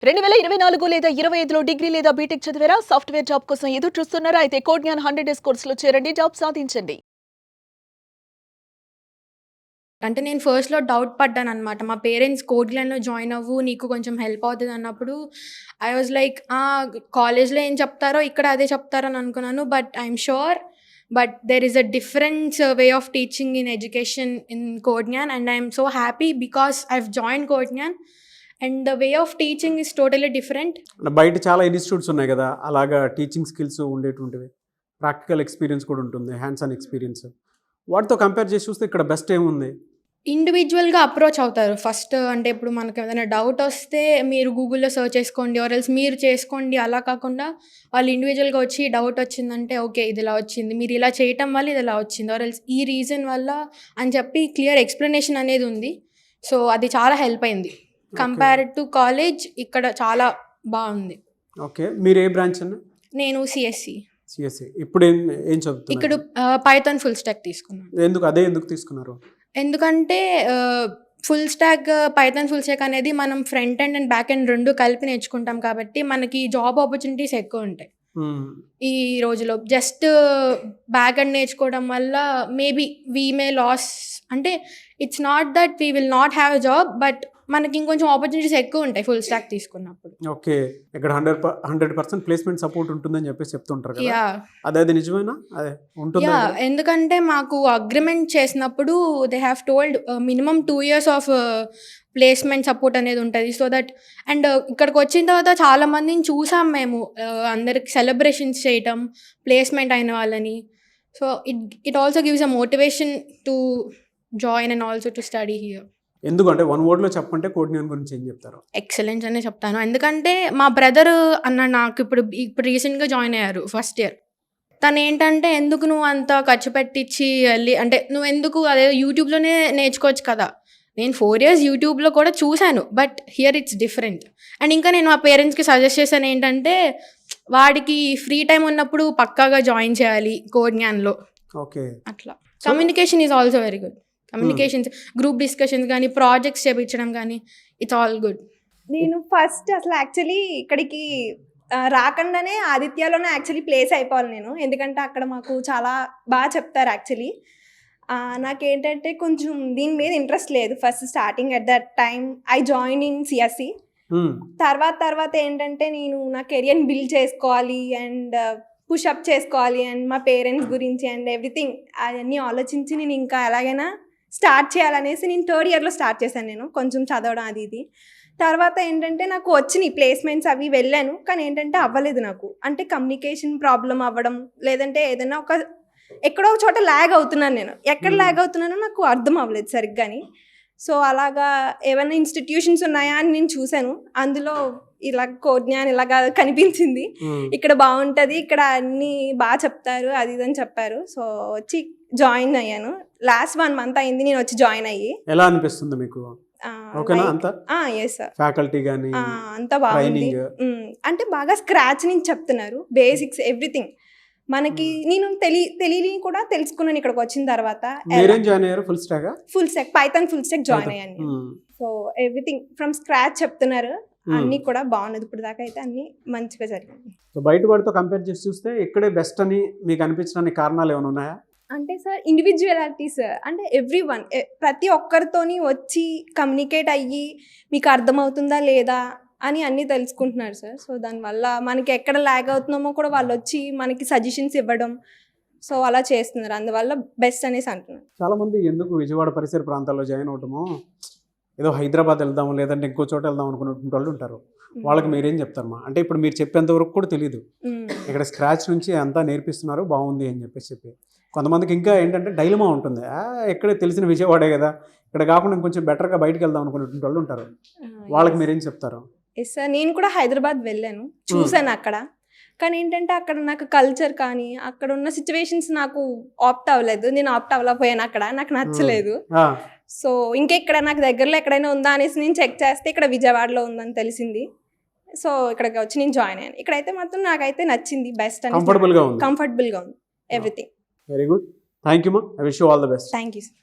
2024 లేదా 25లో డిగ్రీ లేదా బీటెక్ చదివారా? సాఫ్ట్‌వేర్ జాబ్ కోసం ఎదురు చూస్తున్నారా? అయితే కోడ్‌జ్ఞాన్ 100 డేస్ కోర్సులో చేరండి. జాబ్ సాధించండి. అంటే నేను ఫస్ట్‌లో డౌట్ పడ్డాననమాట. మా పేరెంట్స్ కోడ్‌గ్లాన్‌లో జాయిన్ అవ్వు, నీకు కొంచెం హెల్ప్ అవుతదన్నప్పుడు ఐ వాస్ లైక్ కాలేజ్‌లో ఏం చెప్తారో ఇక్కడ అదే చెప్తారని అనుకున్నాను. But I am sure there is a difference way of teaching in education in Codegnan and I am so happy because I have joined Codegnan and the way of teaching is totally different. బయట చాలా institutes ఉన్నాయి కదా, అలాగా teaching skills ఉండేటువంటివి, practical experience కూడా ఉంటుంది, hands on experience. వాటితో compare చేసి చూస్తే ఇక్కడ బెస్ట్ ఏముంది? ఇండివిజువల్‌గా అప్రోచ్ అవుతారు. ఫస్ట్ అంటే ఇప్పుడు మనకేదైనా డౌట్ వస్తే మీరు గూగుల్‌లో సెర్చ్ చేసుకోండి ఆర్ ఎల్స్ మీరు చేసుకోండి. అలా కాకుండా వాళ్ళు ఇండివిజువల్‌గా వచ్చి డౌట్ వచ్చిందంటే ఓకే. ఇది ఇలా వచ్చింది. మీరు ఇలా చేయటం వల్ల ఇది ఇలా వచ్చింది. ఆర్ ఎల్స్ ఈ రీజన్ వల్ల అని చెప్పి క్లియర్ ఎక్స్‌ప్లనేషన్ అనేది ఉంది. సో అది చాలా హెల్ప్ అయింది. కంపేర్డ్ టు కాలేజ్ ఇక్కడ చాలా బాగుంది. ఓకే. మీరు ఏ బ్రాంచ్ అన్న? నేను సిఎస్సి. సిఎస్సి. ఇప్పుడు ఏం చదువుతున్నారు? ఇక్కడ పైథాన్ ఫుల్ స్టాక్ తీసుకున్నాను. ఎందుకు తీసుకున్నారు? ఎందుకంటే full stack Python full stock అనేది మనం front end and back end 2 కలిపి నేర్చుకుంటాం కాబట్టి మనకి జాబ్ ఆపర్చునిటీస్ ఎక్కువ ఉంటాయి ఈ రోజులో. జస్ట్ బ్యాక్ ఎండ్ నేర్చుకోవడం వల్ల మేబీ వీ మే లాస్, అంటే it's not that we will not have a job, but మనకి ఇంకొంచెం ఆపర్చునిటీస్ ఎక్కువ ఉంటాయి ఫుల్ స్టాక్ తీసుకున్నప్పుడు. ఓకే. ఇక్కడ 100% ప్లేస్మెంట్ సపోర్ట్ ఉంటుందని చెప్పేసి చెప్తుంటారు కదా. యా, అదే నిజమేనా? అదే ఉంటుందా? ఎందుకంటే మాకు అగ్రిమెంట్ చేసినప్పుడు they have told minimum 2 years of placement support అనేది ఉంటుంది. సో దట్ అండ్ ఇక్కడికి వచ్చిన తర్వాత చాలా మందిని చూసాం మేము, అందరికి సెలబ్రేషన్స్ చేయటం ప్లేస్మెంట్ అయిన వాళ్ళని. So it also gives a motivation to join and also to study here. ఎందుకంటే వన్ వర్డ్లో చెప్పంటే కోడ్‌జ్ఞాన్ గురించి ఏం చెప్తారు? ఎక్సలెన్స్ అనే చెప్తాను. ఎందుకంటే మా బ్రదర్ అన్న నాకు ఇప్పుడు రీసెంట్గా జాయిన్ అయ్యారు ఫస్ట్ ఇయర్. తను ఏంటంటే ఎందుకు నువ్వు అంత ఖర్చు పెట్టించి వెళ్ళి, అంటే నువ్వు ఎందుకు అదే యూట్యూబ్లోనే నేర్చుకోవచ్చు కదా. నేను 4 years యూట్యూబ్లో కూడా చూశాను, but here it's different. And ఇంకా నేను మా పేరెంట్స్కి సజెస్ట్ చేశాను ఏంటంటే వాడికి ఫ్రీ టైం ఉన్నప్పుడు పక్కాగా జాయిన్ చేయాలి కోడ్‌జ్ఞాన్లో. ఓకే. అట్లా communication is also very good. Communications, group discussions కానీ ప్రాజెక్ట్స్ చేయించడం కానీ ఇట్స్ ఆల్ గుడ్. నేను ఫస్ట్ అసలు యాక్చువల్లీ ఇక్కడికి రాకుండానే ఆదిత్యలోనే యాక్చువల్లీ ప్లేస్ అయిపోవాలి నేను, ఎందుకంటే అక్కడ మాకు చాలా బాగా చెప్తారు యాక్చువల్లీ. నాకేంటంటే కొంచెం దీని మీద ఇంట్రెస్ట్ లేదు first starting. At that time I join in CSC. తర్వాత ఏంటంటే నేను నా కెరియర్ని బిల్డ్ చేసుకోవాలి అండ్ పుషప్ చేసుకోవాలి అండ్ మా పేరెంట్స్ గురించి అండ్ ఎవ్రీథింగ్ అవన్నీ ఆలోచించి నేను ఇంకా ఎలాగైనా స్టార్ట్ చేయాలనేసి నేను 3rd yearలో స్టార్ట్ చేశాను. నేను కొంచెం చదవడం అది ఇది. తర్వాత ఏంటంటే నాకు వచ్చినాయి ప్లేస్మెంట్స్ అవి వెళ్ళాను, కానీ ఏంటంటే అవ్వలేదు నాకు. అంటే కమ్యూనికేషన్ ప్రాబ్లం అవ్వడం, లేదంటే ఏదైనా ఎక్కడో ఒక చోట ల్యాగ్ అవుతున్నాను. నేను ఎక్కడ ల్యాగ్ అవుతున్నానో నాకు అర్థం అవ్వలేదు సరిగ్గాని. సో అలాగా ఏమైనా ఇన్స్టిట్యూషన్స్ ఉన్నాయా అని నేను చూశాను. అందులో ఇలా కోడ్‌జ్ఞాన్ ఇలాగా కనిపించింది. ఇక్కడ బాగుంటుంది, ఇక్కడ అన్నీ బాగా చెప్తారు అది ఇది అని చెప్పారు. సో వచ్చి జాయిన్ అయ్యాను. లాస్ట్ 1 month అయింది నేను వచ్చి జాయిన్ అయ్యి. ఎలా అనిపిస్తుంది మీకు? ఫ్యాకల్టీ గానీ అంతా బాగుంది. అంటే బాగా స్క్రాచ్ నుంచి చెప్తున్నారు, బేసిక్స్ ఎవ్రీథింగ్ మనకి. నేను తెలియని కూడా తెలుసుకున్నాను ఇక్కడికి వచ్చిన తర్వాత. Full stack Python full stock join అయ్యాను. సో ఎవ్రీథింగ్ ఫ్రమ్ స్క్రాచ్ చెప్తున్నారు. అన్నీ కూడా బాగున్నది ఇప్పుడు దాకా అయితే అన్ని మంచిగా జరిగింది. సో బయట వాడితో కంపేర్ చేసి చూస్తే ఇక్కడే బెస్ట్ అని మీకు అనిపించడానికి కారణాలు ఏమైనా ఉన్నాయా? అంటే సార్ ఇండివిజువాలిటీస్, అంటే ఎవ్రీవన్ ప్రతి ఒక్కరితోని వచ్చి కమ్యూనికేట్ అయ్యి మీకు అర్థమవుతుందా లేదా అని అన్నీ తెలుసుకుంటున్నారు సార్. సో దానివల్ల మనకి ఎక్కడ ల్యాగ్ అవుతున్నామో కూడా వాళ్ళు వచ్చి మనకి సజెషన్స్ ఇవ్వడం, సో అలా చేస్తున్నారు. అందువల్ల బెస్ట్ అనేసి అంటున్నారు. చాలామంది ఎందుకు విజయవాడ పరిసర ప్రాంతాల్లో జాయిన్ అవటము, ఏదో హైదరాబాద్ వెళ్దాము లేదంటే ఇంకో చోట వెళ్దాం అనుకున్నటువంటి వాళ్ళు ఉంటారు. వాళ్ళకి మీరేం చెప్తారమ్మా? అంటే ఇప్పుడు మీరు చెప్పేంత వరకు కూడా తెలియదు, ఇక్కడ స్క్రాచ్ నుంచి అంతా నేర్పిస్తున్నారు బాగుంది అని చెప్పి కొంతమందికి ఇంకా ఏంటంటే డైలమా ఉంటుంది. ఎక్కడే తెలిసిన విజయవాడే కదా, ఇక్కడ కాకుండా కొంచెం బెటర్గా బయటకు వెళ్దాం అనుకున్నటువంటి వాళ్ళు ఉంటారు. వాళ్ళకి మీరేం చెప్తారు? ఎస్ సార్, నేను కూడా హైదరాబాద్ వెళ్ళాను, చూశాను అక్కడ. కానీ ఏంటంటే అక్కడ నాకు కల్చర్ కానీ అక్కడ ఉన్న సిచ్యువేషన్స్ నాకు ఆప్ట్ అవ్వలేదు. నేను ఆప్ట్ అవ్వలేకపోయాను, అక్కడ నాకు నచ్చలేదు. సో ఇంకెక్కడ నాకు దగ్గరలో ఎక్కడైనా ఉందా అనేసి నేను చెక్ చేస్తే ఇక్కడ విజయవాడలో ఉందని తెలిసింది. సో ఇక్కడికి వచ్చి నేను జాయిన్ అయ్యాను. ఇక్కడైతే మాత్రం నాకైతే నచ్చింది, బెస్ట్ అని, కంఫర్టబుల్గా ఉంది everything. Very good, thank you మా. I wish you all the best. Thank you sir.